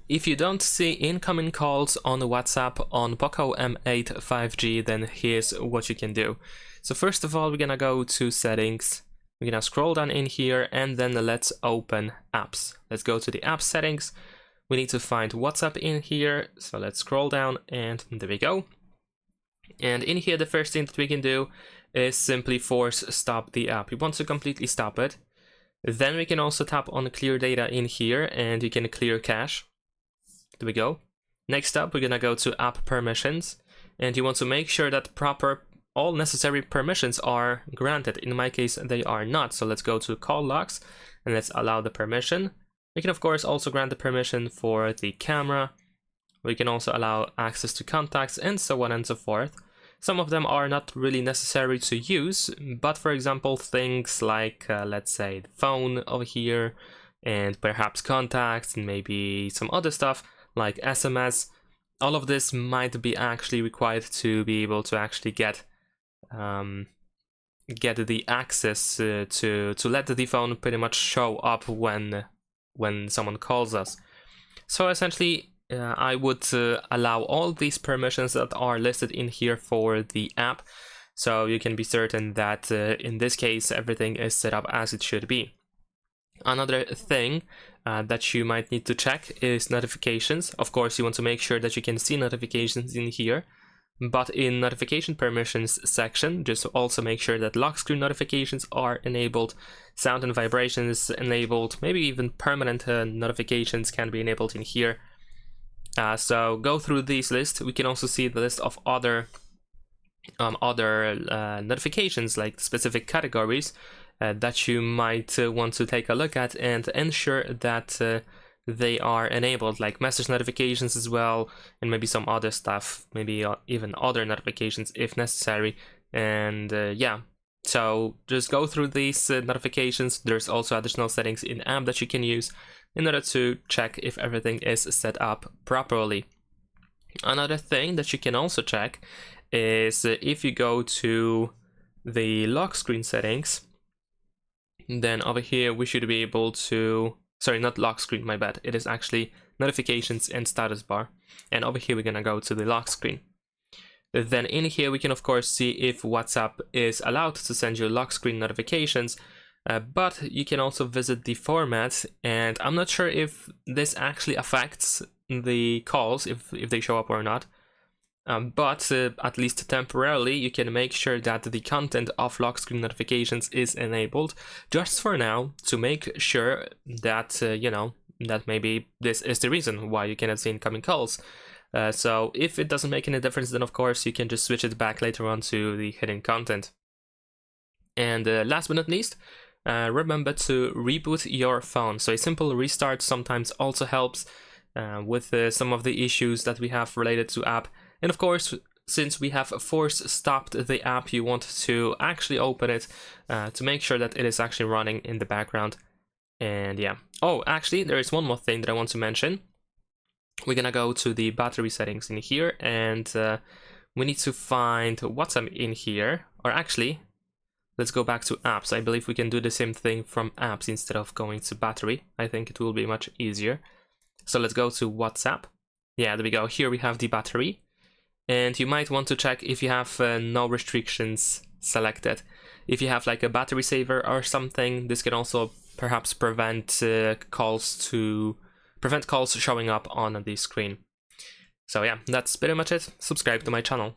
if you don't see incoming calls on WhatsApp on POCO M8 5G, then here's what you can do. So first of all, we're gonna go to settings. We're gonna scroll down in here and then let's open apps. Let's go to the app settings. We need to find WhatsApp in here. So let's scroll down and there we go. And in here, the first thing that we can do is simply force stop the app. We want to completely stop it. Then we can also tap on clear data in here and you can clear cache. There we go. Next up, we're gonna go to app permissions and you want to make sure that all necessary permissions are granted. In my case, they are not. So let's go to call logs and let's allow the permission. We can of course also grant the permission for the camera. We can also allow access to contacts and so on and so forth. Some of them are not really necessary to use, but for example, things like, let's say, the phone over here, and perhaps contacts, and maybe some other stuff like SMS, all of this might be actually required to be able to actually get the access to let the phone pretty much show up when someone calls us. So essentially, I would allow all these permissions that are listed in here for the app, so you can be certain that in this case everything is set up as it should be. Another thing that you might need to check is notifications. Of course, you want to make sure that you can see notifications in here, but in notification permissions section, just also make sure that lock screen notifications are enabled, sound and vibrations enabled, maybe even permanent notifications can be enabled in here. So go through these lists. We can also see the list of other notifications, like specific categories that you might want to take a look at and ensure that they are enabled, like message notifications as well, and maybe some other stuff, maybe even other notifications if necessary. And yeah, so just go through these notifications. There's also additional settings in app that you can use in order to check if everything is set up properly. Another thing that you can also check is if you go to the lock screen settings, then over here we should be able to, sorry, not lock screen, my bad, it is actually notifications and status bar, and over here we're gonna go to the lock screen. Then in here we can of course see if WhatsApp is allowed to send you lock screen notifications, but you can also visit the format, and I'm not sure if this actually affects the calls, if they show up or not, but at least temporarily you can make sure that the content of lock screen notifications is enabled, just for now, to make sure that you know, that maybe this is the reason why you cannot see incoming calls. So if it doesn't make any difference, then of course you can just switch it back later on to the hidden content. And last but not least, remember to reboot your phone. So a simple restart sometimes also helps with some of the issues that we have related to app. And of course, since we have force stopped the app, you want to actually open it to make sure that it is actually running in the background. And yeah. Oh, actually, there is one more thing that I want to mention. We're gonna go to the battery settings in here, and we need to find WhatsApp in here. Or actually, let's go back to apps. I believe we can do the same thing from apps instead of going to battery. I think it will be much easier. So let's go to WhatsApp. Yeah, there we go. Here we have the battery. And you might want to check if you have no restrictions selected. If you have like a battery saver or something, this can also perhaps prevent calls showing up on the screen. So yeah, that's pretty much it. Subscribe to my channel.